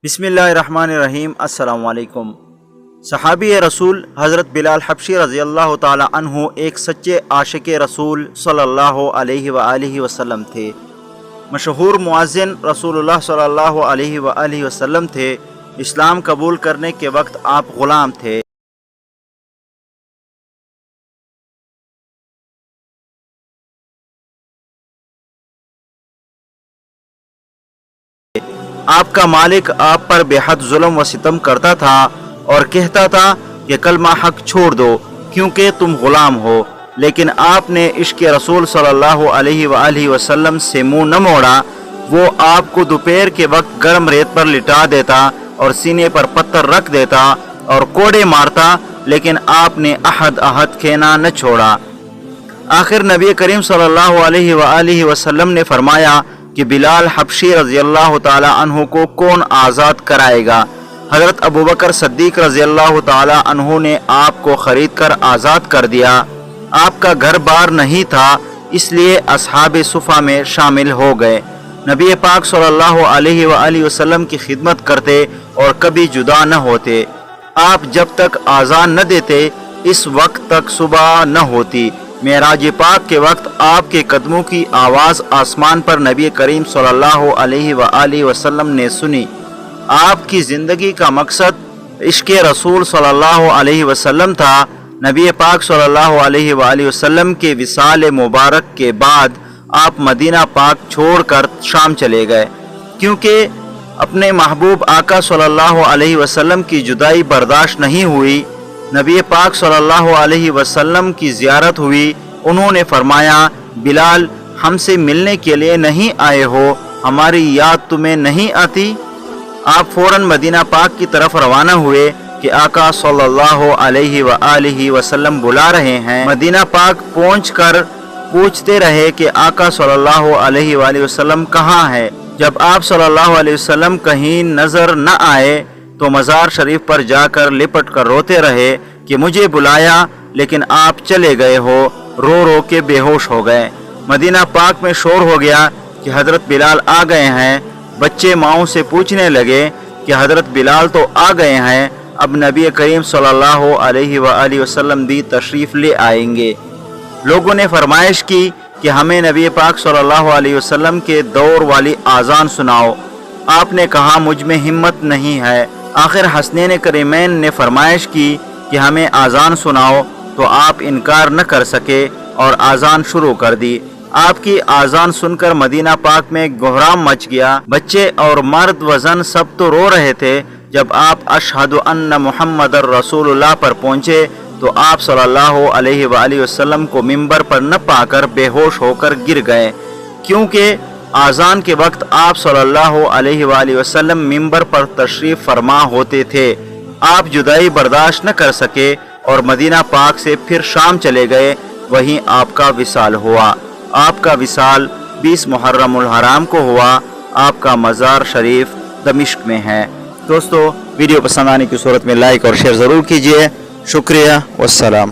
बिस्मिल्लाहिर्रहमानिर्रहीम। अस्सलामु अलैकुम। सहाबी रसूल हज़रत बिलाल हबशी रज़ी अल्लाह ताला अन्हु एक सच्चे आशिक रसूल सल्लल्लाहु अलैहि वसल्लम थे। मशहूर मुअज़्ज़िन रसूलुल्लाह सल्लल्लाहु अलैहि वसल्लम थे। इस्लाम कबूल करने के वक्त आप ग़ुलाम थे। आपका मालिक आप पर बेहद जुल्म व सितम करता था और कहता था कि कलमा हक छोड़ दो क्योंकि तुम ग़ुलाम हो, लेकिन आपने इश्क़ रसूल सल्लल्लाहु अलैहि वसल्लम से मुँह न मोड़ा। वो आपको दोपहर के वक्त गर्म रेत पर लिटा देता और सीने पर पत्थर रख देता और कोड़े मारता, लेकिन आपने अहद कहना न छोड़ा। आखिर नबी करीम सल्लल्लाहु अलैहि वसल्लम ने फरमाया कि बिलाल हबशी रज़ी अल्लाह ताला अन्हु को कौन आज़ाद कराएगा। हज़रत अबू बकर सिद्दीक़ रज़ी अल्लाह ताला अन्हु ने आपको ख़रीद कर आज़ाद कर दिया। आपका घर बार नहीं था, इसलिए अस्हाब सुफ़ा में शामिल हो गए। नबी पाक सल्लल्लाहु अलैहि वसल्लम की खिदमत करते और कभी जुदा न होते। आप जब तक आज़ान न देते इस वक्त तक सुबह न होती। मेराज पाक के वक्त आपके कदमों की आवाज़ आसमान पर नबी करीम सल्लल्लाहु अलैहि वसल्लम ने सुनी। आपकी ज़िंदगी का मकसद इश्क़ रसूल सल्लल्लाहु अलैहि वसल्लम था। नबी पाक सल्लल्लाहु अलैहि वसल्लम के विसाल मुबारक के बाद आप मदीना पाक छोड़कर शाम चले गए, क्योंकि अपने महबूब आका सल्लल्लाहु अलैहि वसल्लम की जुदाई बर्दाश्त नहीं हुई। नबी पाक सल्लल्लाहु अलैहि वसल्लम की ज़ियारत हुई। उन्होंने फरमाया, बिलाल हमसे मिलने के लिए नहीं आए हो, हमारी याद तुम्हें नहीं आती। आप फ़ौरन मदीना पाक की तरफ रवाना हुए कि आका सल्लल्लाहु अलैहि वसल्लम बुला रहे हैं। मदीना पाक पहुंचकर पूछते रहे कि आका सल्लल्लाहु अलैहि वसल्लम कहाँ है। जब आप सल्लल्लाहु अलैहि वसल्लम कहीं नज़र न आए तो मज़ार शरीफ पर जाकर लिपट कर रोते रहे कि मुझे बुलाया लेकिन आप चले गए हो। रो रो के बेहोश हो गए। मदीना पाक में शोर हो गया कि हज़रत बिलाल आ गए हैं। बच्चे माओं से पूछने लगे कि हज़रत बिलाल तो आ गए हैं, अब नबी करीम सल्लल्लाहु अलैहि वसल्लम भी तशरीफ़ ले आएंगे। लोगों ने फरमाइश की कि हमें नबी पाक सल्लल्लाहु अलैहि वसल्लम के दौर वाली आज़ान सुनाओ। आपने कहा मुझ में हिम्मत नहीं है। आखिर हसनैन करीमैन ने फरमाइश की कि हमें आज़ान सुनाओ, तो आप इनकार न कर सके और आज़ान शुरू कर दी। आपकी आज़ान सुनकर मदीना पाक में कोहराम मच गया। बच्चे और मर्द वज़न सब तो रो रहे थे। जब आप अशहदु अन्ना मुहम्मदर रसूलुल्लाह पर पहुँचे तो आप सल्लल्लाहु अलैहि वसल्लम को मिंबर पर न पाकर बेहोश होकर गिर गए, क्योंकि आज़ान के वक्त आप सल्लल्लाहु अलैहि वसल्लम मिंबर पर तशरीफ़ फरमा होते थे। आप जुदाई बर्दाश्त न कर सके और मदीना पाक से फिर शाम चले गए। वहीं आपका विसाल हुआ। आपका विसाल 20 मुहर्रमुल हराम को हुआ। आपका मज़ार शरीफ दमिश्क में है। दोस्तों, वीडियो पसंद आने की सूरत में लाइक और शेयर ज़रूर कीजिए। शुक्रिया, वस्सलाम।